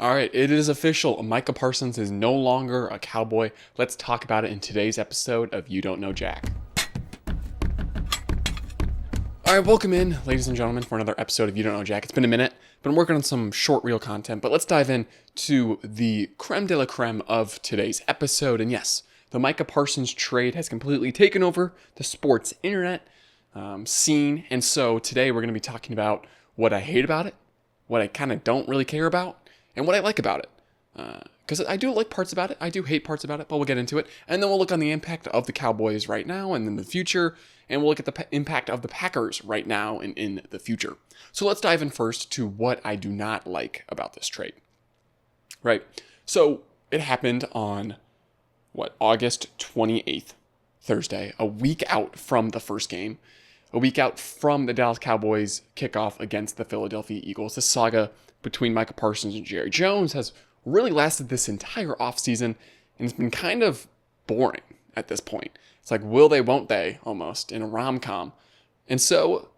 All right, it is official. Micah Parsons is no longer a Cowboy. Let's talk about it in today's episode of You Don't Know Jack. All right, welcome in, ladies and gentlemen, for another episode of You Don't Know Jack. It's been a minute. Been working on some short reel content, but let's dive in to the creme de la creme of today's episode. And yes, the Micah Parsons trade has completely taken over the sports internet scene. And so today we're going to be talking about what I hate about it, what I kind of don't really care about, and what I like about it. Because I do like parts about it, I do hate parts about it, but we'll get into it. And then we'll look on the impact of the Cowboys right now and in the future, and we'll look at the impact of the Packers right now and in the future. So let's dive in first to what I do not like about this trade. Right? So it happened on, August 28th, Thursday, a week out from the first game, a week out from the Dallas Cowboys kickoff against the Philadelphia Eagles. The saga between Micah Parsons and Jerry Jones has really lasted this entire offseason, and it's been kind of boring at this point. It's like, will they, won't they, almost, in a rom-com. And so,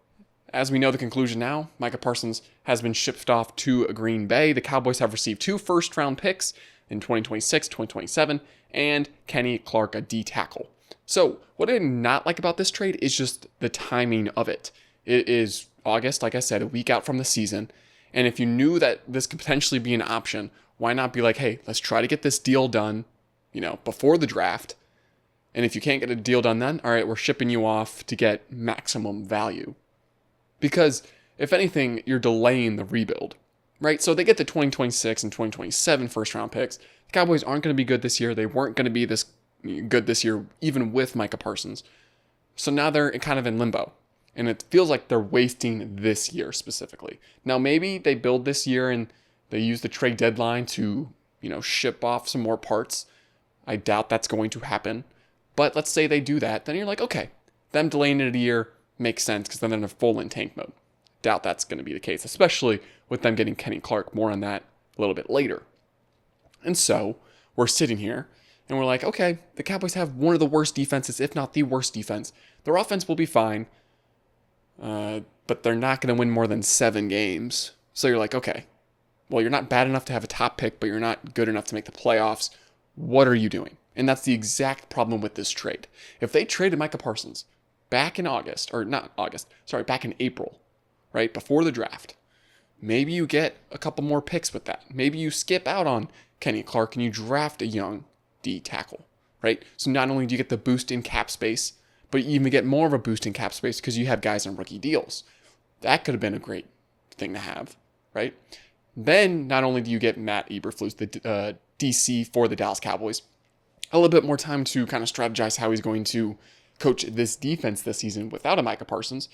as we know the conclusion now, Micah Parsons has been shipped off to Green Bay. The Cowboys have received 2 first-round picks in 2026, 2027, and Kenny Clark, a D tackle. So, what I did not like about this trade is just the timing of it. It is August, like I said, a week out from the season. And if you knew that this could potentially be an option, why not be like, hey, let's try to get this deal done, before the draft. And if you can't get a deal done then, all right, we're shipping you off to get maximum value. Because if anything, you're delaying the rebuild, right? So they get the 2026 and 2027 first round picks. The Cowboys aren't going to be good this year. They weren't going to be this good this year, even with Micah Parsons. So now they're kind of in limbo. And it feels like they're wasting this year specifically. Now, maybe they build this year and they use the trade deadline to, ship off some more parts. I doubt that's going to happen. But let's say they do that. Then you're like, okay, them delaying it a year makes sense because then they're in full in tank mode. Doubt that's going to be the case, especially with them getting Kenny Clark. More on that a little bit later. And so we're sitting here and we're like, okay, the Cowboys have one of the worst defenses, if not the worst defense. Their offense will be fine. But they're not going to win more than 7 games. So you're like, okay, well, you're not bad enough to have a top pick, but you're not good enough to make the playoffs. What are you doing? And that's the exact problem with this trade. If they traded Micah Parsons back in back in April, right, before the draft, maybe you get a couple more picks with that. Maybe you skip out on Kenny Clark and you draft a young D tackle, right? So not only do you get the boost in cap space, but you even get more of a boost in cap space because you have guys on rookie deals. That could have been a great thing to have, right? Then, not only do you get Matt Eberflus, the DC for the Dallas Cowboys, a little bit more time to kind of strategize how he's going to coach this defense this season without a Micah Parsons.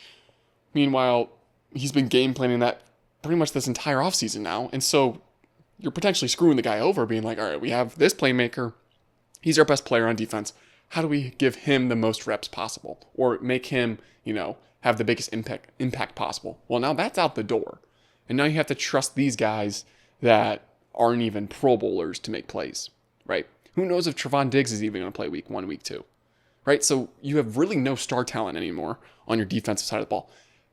Meanwhile, he's been game planning that pretty much this entire offseason now. And so you're potentially screwing the guy over, being like, all right, we have this playmaker. He's our best player on defense. How do we give him the most reps possible or make him, have the biggest impact possible? Well, now that's out the door. And now you have to trust these guys that aren't even Pro Bowlers to make plays, right? Who knows if Trevon Diggs is even going to play week 1, week 2, right? So you have really no star talent anymore on your defensive side of the ball.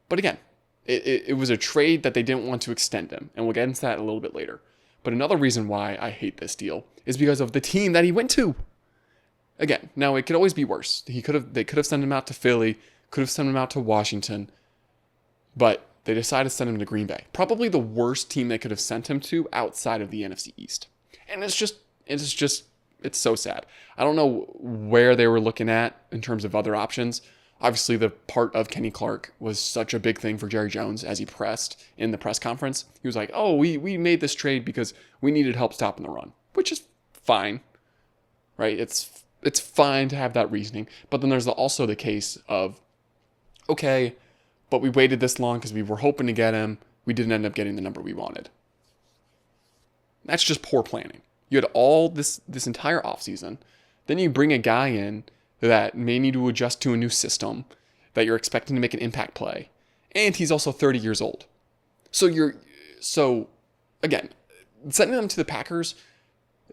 But again, it was a trade that they didn't want to extend him. And we'll get into that a little bit later. But another reason why I hate this deal is because of the team that he went to. Again, now it could always be worse. They could have sent him out to Philly, could have sent him out to Washington, but they decided to send him to Green Bay. Probably the worst team they could have sent him to outside of the NFC East. And it's so sad. I don't know where they were looking at in terms of other options. Obviously, the part of Kenny Clark was such a big thing for Jerry Jones as he pressed in the press conference. He was like, oh, we made this trade because we needed help stopping the run, which is fine, right? It's fine to have that reasoning, but then there's also the case of, okay, but we waited this long because we were hoping to get him. We didn't end up getting the number we wanted. That's just poor planning. You had all this entire offseason. Then you bring a guy in that may need to adjust to a new system that you're expecting to make an impact play. And he's also 30 years old. So again, sending them to the Packers,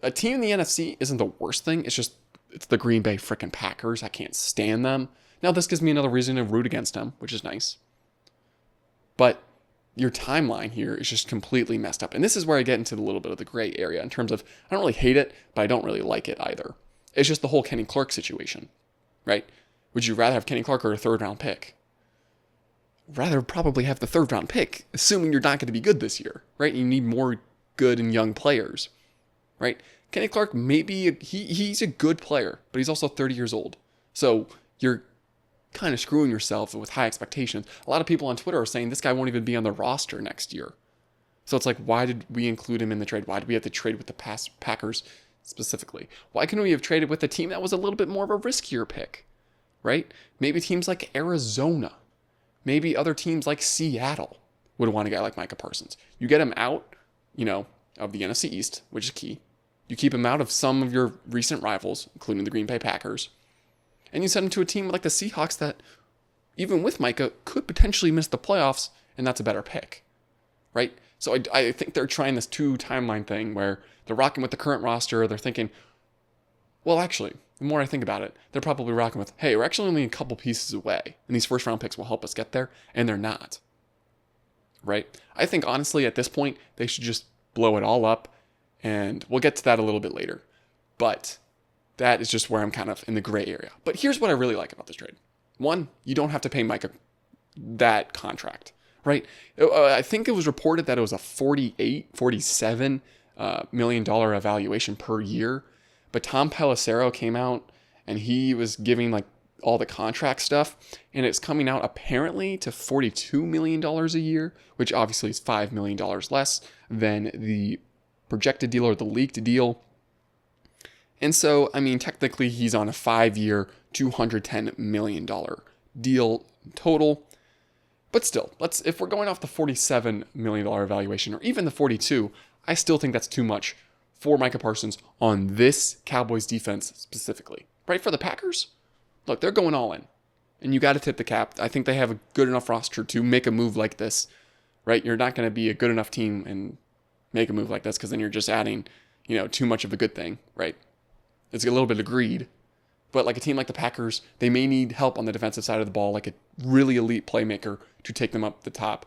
a team in the NFC isn't the worst thing. It's the Green Bay frickin' Packers. I can't stand them. Now, this gives me another reason to root against them, which is nice. But your timeline here is just completely messed up. And this is where I get into a little bit of the gray area in terms of, I don't really hate it, but I don't really like it either. It's just the whole Kenny Clark situation, right? Would you rather have Kenny Clark or a third round pick? Rather probably have the third round pick, assuming you're not going to be good this year, right? You need more good and young players, right? Kenny Clark, maybe he's a good player, but he's also 30 years old. So you're kind of screwing yourself with high expectations. A lot of people on Twitter are saying this guy won't even be on the roster next year. So it's like, why did we include him in the trade? Why did we have to trade with the Packers specifically? Why couldn't we have traded with a team that was a little bit more of a riskier pick, right? Maybe teams like Arizona, maybe other teams like Seattle would want a guy like Micah Parsons. You get him out, of the NFC East, which is key. You keep him out of some of your recent rivals, including the Green Bay Packers. And you send him to a team like the Seahawks that, even with Micah, could potentially miss the playoffs, and that's a better pick, right? So I think they're trying this two-timeline thing where they're rocking with the current roster. They're thinking, well, actually, the more I think about it, they're probably rocking with, hey, we're actually only a couple pieces away, and these first-round picks will help us get there, and they're not, right? I think, honestly, at this point, they should just blow it all up, and we'll get to that a little bit later. But that is just where I'm kind of in the gray area. But here's what I really like about this trade. One, you don't have to pay Micah that contract, right? I think it was reported that it was a $47 million evaluation per year. But Tom Pelissero came out and he was giving like all the contract stuff, and it's coming out apparently to $42 million a year, which obviously is $5 million less than the projected deal or the leaked deal. And so, I mean, technically he's on a 5-year, $210 million deal total. But still, if we're going off the $47 million evaluation or even the 42, I still think that's too much for Micah Parsons on this Cowboys defense specifically. Right? For the Packers, look, they're going all in. And you got to tip the cap. I think they have a good enough roster to make a move like this. Right? You're not going to be a good enough team and make a move like this because then you're just adding, too much of a good thing. Right? It's a little bit of greed. But like a team like the Packers, they may need help on the defensive side of the ball, like a really elite playmaker to take them up the top.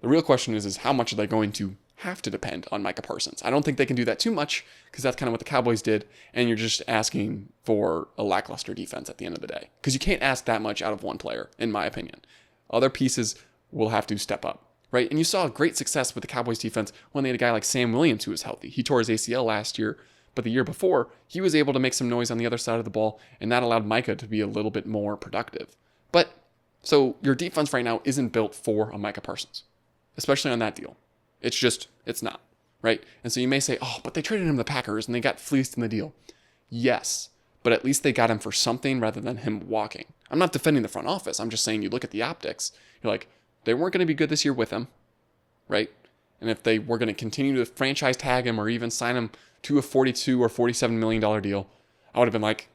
The real question is how much are they going to have to depend on Micah Parsons? I don't think they can do that too much because that's kind of what the Cowboys did, and you're just asking for a lackluster defense at the end of the day because you can't ask that much out of one player, in my opinion. Other pieces will have to step up, right? And you saw great success with the Cowboys defense when they had a guy like Sam Williams who was healthy. He tore his ACL last year, but the year before, he was able to make some noise on the other side of the ball, and that allowed Micah to be a little bit more productive. But, so your defense right now isn't built for a Micah Parsons, especially on that deal. It's not, right? And so you may say, oh, but they traded him to the Packers, and they got fleeced in the deal. Yes, but at least they got him for something rather than him walking. I'm not defending the front office. I'm just saying you look at the optics. You're like, they weren't going to be good this year with him, right? And if they were going to continue to franchise tag him or even sign him to a $42 or $47 million deal, I would have been like,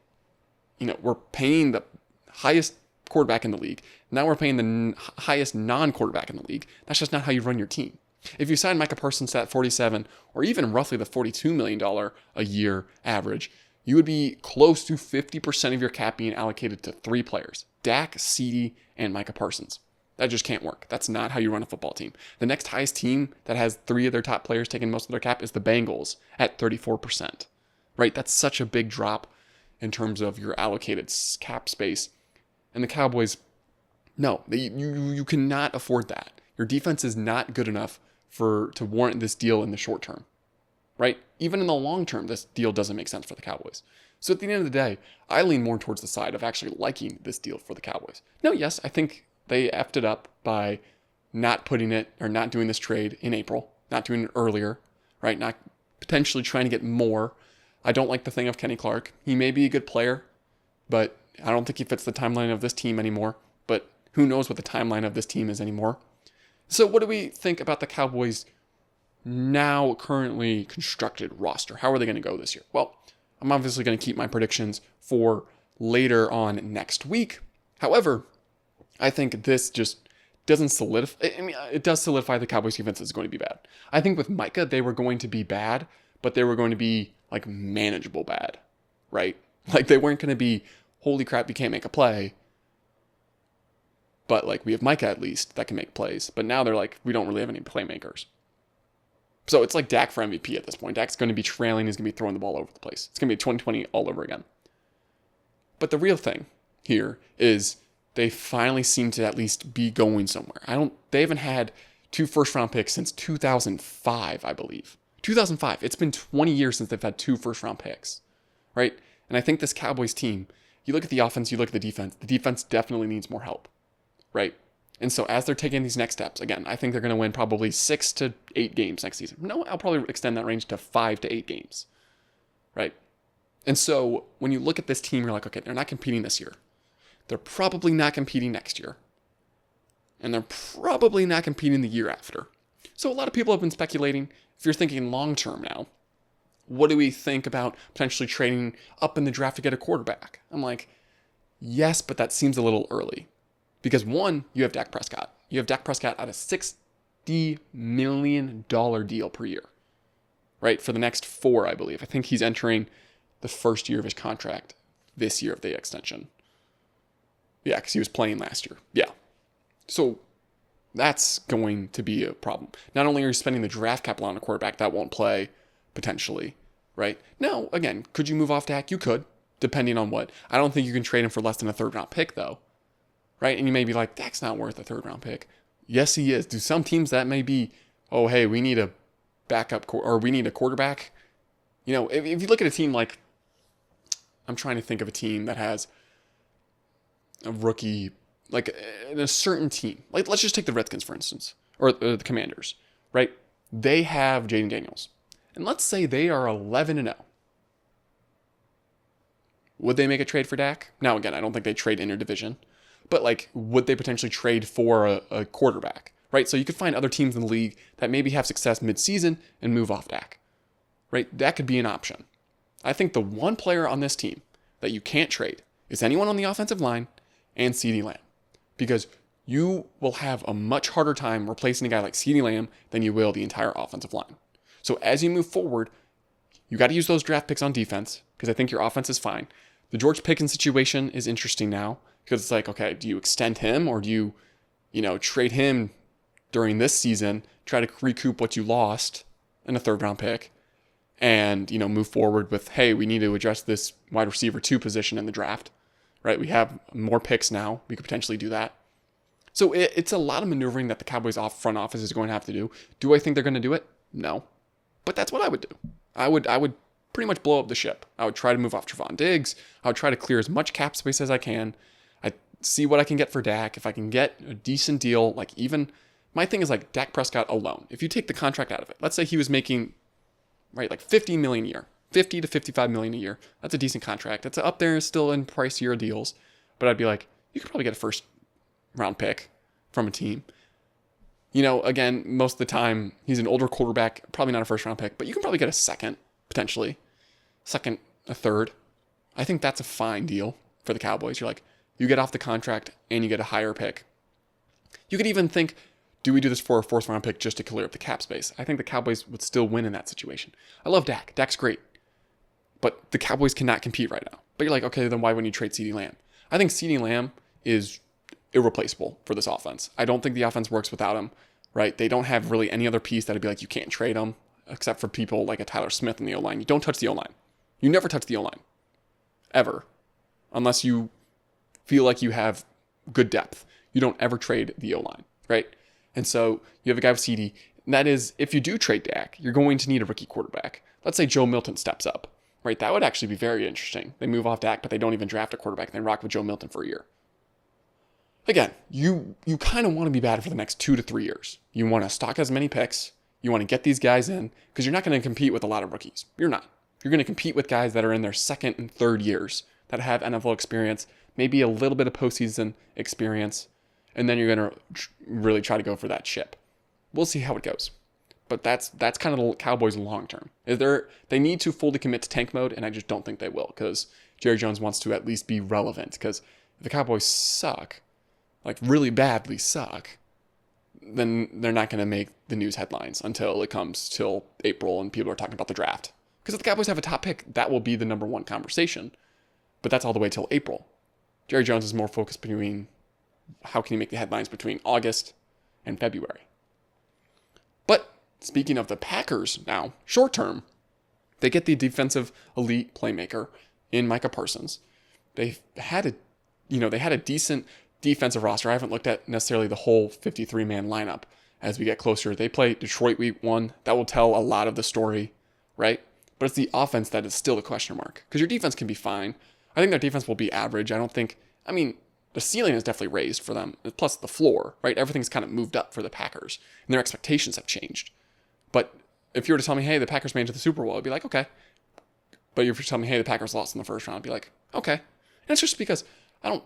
we're paying the highest quarterback in the league. Now we're paying the highest non-quarterback in the league. That's just not how you run your team. If you sign Micah Parsons to that 47 or even roughly the $42 million a year average, you would be close to 50% of your cap being allocated to 3 players, Dak, CeeDee, and Micah Parsons. That just can't work. That's not how you run a football team. The next highest team that has 3 of their top players taking most of their cap is the Bengals at 34%. Right? That's such a big drop in terms of your allocated cap space. And the Cowboys, no, you cannot afford that. Your defense is not good enough to warrant this deal in the short term. Right? Even in the long term, this deal doesn't make sense for the Cowboys. So at the end of the day, I lean more towards the side of actually liking this deal for the Cowboys. No, yes, I think they effed it up by not putting it or not doing this trade in April, not doing it earlier, right? Not potentially trying to get more. I don't like the thing of Kenny Clark. He may be a good player, but I don't think he fits the timeline of this team anymore. But who knows what the timeline of this team is anymore. So what do we think about the Cowboys' now currently constructed roster? How are they going to go this year? Well, I'm obviously going to keep my predictions for later on next week. However, I think this just doesn't solidify. I mean, it does solidify the Cowboys defense is going to be bad. I think with Micah, they were going to be bad, but they were going to be like manageable bad, right? Like they weren't going to be, holy crap, you can't make a play. But like we have Micah at least that can make plays. But now they're like, we don't really have any playmakers. So it's like Dak for MVP at this point. Dak's going to be trailing. He's going to be throwing the ball over the place. It's going to be 2020 all over again. But the real thing here is they finally seem to at least be going somewhere. They haven't had 2 first-round picks since 2005, I believe. 2005. It's been 20 years since they've had 2 first-round picks, right? And I think this Cowboys team, you look at the offense, you look at the defense definitely needs more help, right? And so as they're taking these next steps, again, I think they're going to win probably 6 to 8 games next season. No, I'll probably extend that range to 5 to 8 games, right? And so when you look at this team, you're like, okay, they're not competing this year. They're probably not competing next year. And they're probably not competing the year after. So a lot of people have been speculating, if you're thinking long-term now, what do we think about potentially trading up in the draft to get a quarterback? I'm like, yes, but that seems a little early. Because one, you have Dak Prescott. You have Dak Prescott at a $60 million deal per year, right? For the next 4, I believe. I think he's entering the first year of his contract this year of the extension. Yeah, because he was playing last year. Yeah. So that's going to be a problem. Not only are you spending the draft capital on a quarterback that won't play, potentially, right? Now, again, could you move off Dak? You could, depending on what. I don't think you can trade him for less than a 3rd-round pick, though, right? And you may be like, Dak's not worth a 3rd-round pick. Yes, he is. Do some teams that may be, oh, hey, we need a backup, or we need a quarterback? You know, if you look at a team like, I'm trying to think of a team that has a rookie, like in a certain team. Like, let's just take the Redskins, for instance, or the Commanders, right? They have Jaden Daniels. And let's say they are 11-0. Would they make a trade for Dak? Now, again, I don't think they trade interdivision. But, like, would they potentially trade for a quarterback, right? So you could find other teams in the league that maybe have success mid-season and move off Dak, right? That could be an option. I think the one player on this team that you can't trade is anyone on the offensive line and CeeDee Lamb. Because you will have a much harder time replacing a guy like CeeDee Lamb than you will the entire offensive line. So as you move forward, you got to use those draft picks on defense because I think your offense is fine. The George Pickens situation is interesting now because it's like, okay, do you extend him or do you trade him during this season, try to recoup what you lost in a 3rd-round pick and, move forward with, hey, we need to address this wide receiver 2 position in the draft, right? We have more picks now. We could potentially do that. So it's a lot of maneuvering that the Cowboys front office is going to have to do. Do I think they're going to do it? No. But that's what I would do. I would pretty much blow up the ship. I would try to move off Trevon Diggs. I would try to clear as much cap space as I can. I see what I can get for Dak. If I can get a decent deal, like even my thing is like Dak Prescott alone. If you take the contract out of it, let's say he was making right like $50 million a year, $50 to $55 million a year. That's a decent contract. It's up there still in pricier deals, but I'd be like, you could probably get a 1st-round pick from a team. Again, most of the time, he's an older quarterback, probably not a 1st-round pick, but you can probably get a 2nd, potentially. 2nd, a 3rd. I think that's a fine deal for the Cowboys. You're like, you get off the contract and you get a higher pick. You could even think, do we do this for a 4th-round pick just to clear up the cap space? I think the Cowboys would still win in that situation. I love Dak. Dak's great. But the Cowboys cannot compete right now. But you're like, okay, then why wouldn't you trade CeeDee Lamb? I think CeeDee Lamb is irreplaceable for this offense. I don't think the offense works without him, right? They don't have really any other piece that would be like, you can't trade him, except for people like a Tyler Smith in the O-line. You don't touch the O-line. You never touch the O-line. Ever. Unless you feel like you have good depth. You don't ever trade the O-line, right? And so you have a guy with CeeDee. And that is, if you do trade Dak, you're going to need a rookie quarterback. Let's say Joe Milton steps up, right? That would actually be very interesting. They move off Dak, but they don't even draft a quarterback. They rock with Joe Milton for a year. Again, you kind of want to be bad for the next 2 to 3 years. You want to stock as many picks. You want to get these guys in because you're not going to compete with a lot of rookies. You're not. You're going to compete with guys that are in their 2nd and 3rd years that have NFL experience, maybe a little bit of postseason experience, and then you're going to really try to go for that chip. We'll see how it goes. But that's kind of the Cowboys long term. They need to fully commit to tank mode, and I just don't think they will because Jerry Jones wants to at least be relevant. Because if the Cowboys suck, like really badly suck, then they're not going to make the news headlines until it comes till April and people are talking about the draft. Because if the Cowboys have a top pick, that will be the #1 conversation. But that's all the way till April. Jerry Jones is more focused between how can he make the headlines between August and February? But speaking of the Packers now, short term, they get the defensive elite playmaker in Micah Parsons. They had a decent defensive roster. I haven't looked at necessarily the whole 53-man lineup as we get closer. They play Detroit week 1. That will tell a lot of the story, right? But it's the offense that is still a question mark, because your defense can be fine. I think their defense will be average. The ceiling is definitely raised for them, plus the floor, right? Everything's kind of moved up for the Packers, and their expectations have changed. But if you were to tell me, hey, the Packers made it to the Super Bowl, I'd be like, okay. But if you were to tell me, hey, the Packers lost in the first round, I'd be like, okay. And it's just because I don't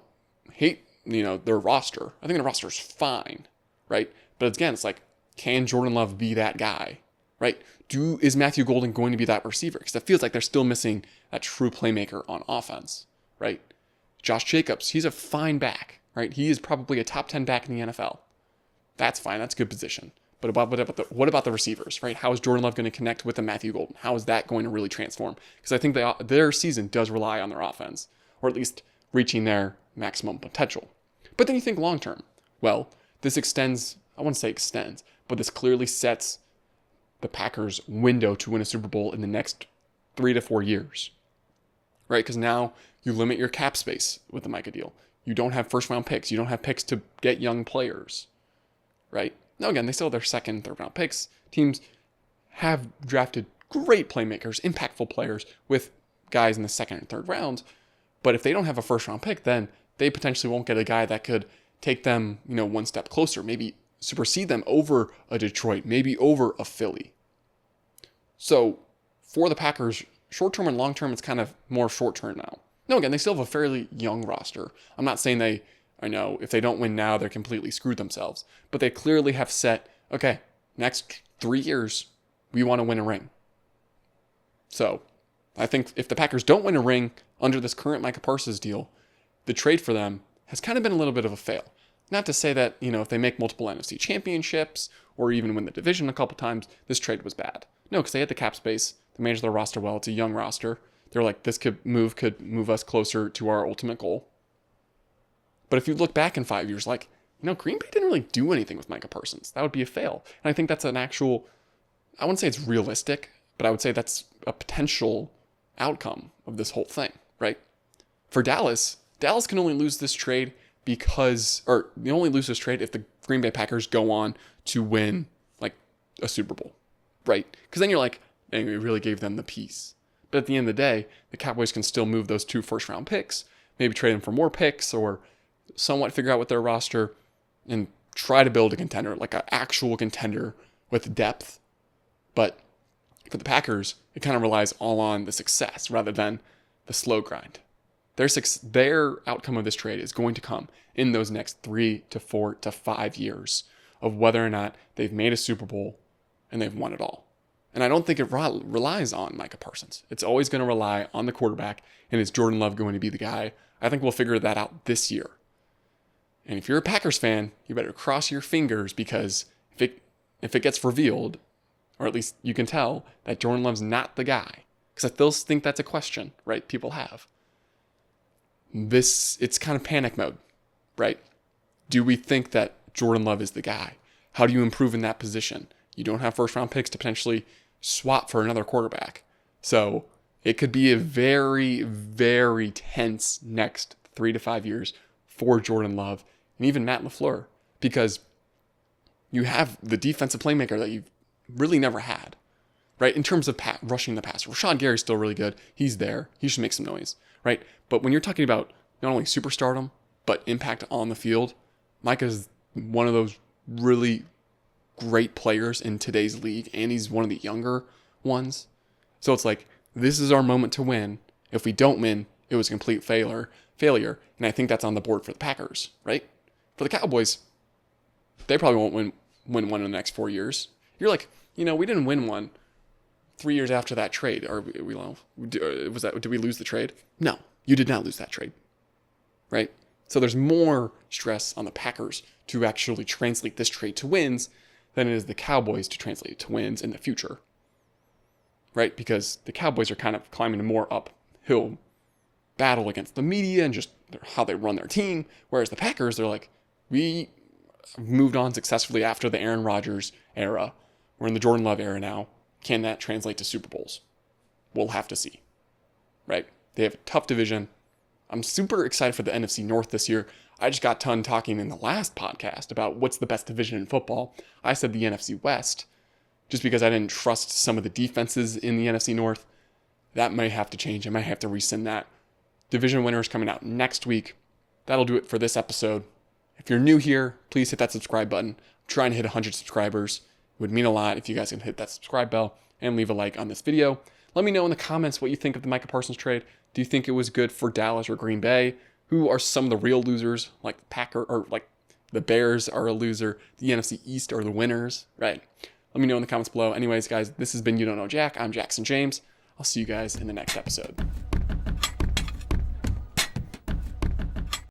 hate, their roster. I think their roster is fine, right? But again, it's like, can Jordan Love be that guy, right? Is Matthew Golden going to be that receiver? Because it feels like they're still missing that true playmaker on offense, right? Josh Jacobs, he's a fine back, right? He is probably a top 10 back in the NFL. That's fine. That's a good position. But what about the receivers, right? How is Jordan Love going to connect with the Matthew Golden? How is that going to really transform? Because I think their season does rely on their offense, or at least reaching their maximum potential. But then you think long term. Well, this extends, I wouldn't say extends, but this clearly sets the Packers' window to win a Super Bowl in the next 3 to 4 years, right? Because now you limit your cap space with the Micah deal. You don't have first round picks. You don't have picks to get young players, right? Now, again, they still have their second, third round picks. Teams have drafted great playmakers, impactful players with guys in the second and third rounds. But if they don't have a first round pick, then they potentially won't get a guy that could take them, one step closer, maybe supersede them over a Detroit, maybe over a Philly. So for the Packers, short term and long term, it's kind of more short term now. No, again, they still have a fairly young roster. I'm not saying if they don't win now, they're completely screwed themselves. But they clearly have set, okay, next 3 years, we want to win a ring. So I think if the Packers don't win a ring under this current Micah Parsons deal, the trade for them has kind of been a little bit of a fail. Not to say that, if they make multiple NFC championships or even win the division a couple times, this trade was bad. No, because they had the cap space. They managed their roster well. It's a young roster. They're like, this could move us closer to our ultimate goal. But if you look back in 5 years, Green Bay didn't really do anything with Micah Parsons. That would be a fail. And I think that's an actual, I wouldn't say it's realistic, but I would say that's a potential outcome of this whole thing, right? For Dallas can only lose this trade they only lose this trade if the Green Bay Packers go on to win a Super Bowl, right? Because then you're like, dang, we really gave them the piece. But at the end of the day, the Cowboys can still move those 2 first-round picks, maybe trade them for more picks, or somewhat figure out with their roster and try to build a contender, like an actual contender with depth. But for the Packers, it kind of relies all on the success rather than the slow grind. Their outcome of this trade is going to come in those next 3 to 4 to 5 years of whether or not they've made a Super Bowl and they've won it all. And I don't think it relies on Micah Parsons. It's always going to rely on the quarterback, and is Jordan Love going to be the guy? I think we'll figure that out this year. And if you're a Packers fan, you better cross your fingers, because if it gets revealed, or at least you can tell that Jordan Love's not the guy, because I still think that's a question, right? People have. It's kind of panic mode, right? Do we think that Jordan Love is the guy? How do you improve in that position? You don't have first round picks to potentially swap for another quarterback. So it could be a very, very tense next 3 to 5 years for Jordan Love and even Matt LaFleur, because you have the defensive playmaker that you've really never had, right? In terms of rushing the passer. Rashawn Gary's still really good. He's there. He should make some noise, right? But when you're talking about not only superstardom, but impact on the field, Micah's one of those really great players in today's league, and he's one of the younger ones. So it's like, this is our moment to win. If we don't win, it was a complete failure. And I think that's on the board for the Packers, right? For the Cowboys, they probably won't win one in the next 4 years. You're like, we didn't win one 3 years after that trade. Or did we lose the trade? No, you did not lose that trade, right? So there's more stress on the Packers to actually translate this trade to wins than it is the Cowboys to translate it to wins in the future, right? Because the Cowboys are kind of climbing a more uphill battle against the media and just how they run their team, whereas the Packers, they're like, we moved on successfully after the Aaron Rodgers era. We're in the Jordan Love era now. Can that translate to Super Bowls? We'll have to see, right? They have a tough division. I'm super excited for the NFC North this year. I just got done talking in the last podcast about what's the best division in football. I said the NFC West, just because I didn't trust some of the defenses in the NFC North. That might have to change. I might have to rescind that. Division winners coming out next week. That'll do it for this episode. If you're new here, please hit that subscribe button. I'm trying to hit 100 subscribers. It would mean a lot if you guys can hit that subscribe bell and leave a like on this video. Let me know in the comments what you think of the Micah Parsons trade. Do you think it was good for Dallas or Green Bay? Who are some of the real losers? Like the Bears are a loser. The NFC East are the winners, right? Let me know in the comments below. Anyways, guys, this has been You Don't Know Jack. I'm Jackson James. I'll see you guys in the next episode.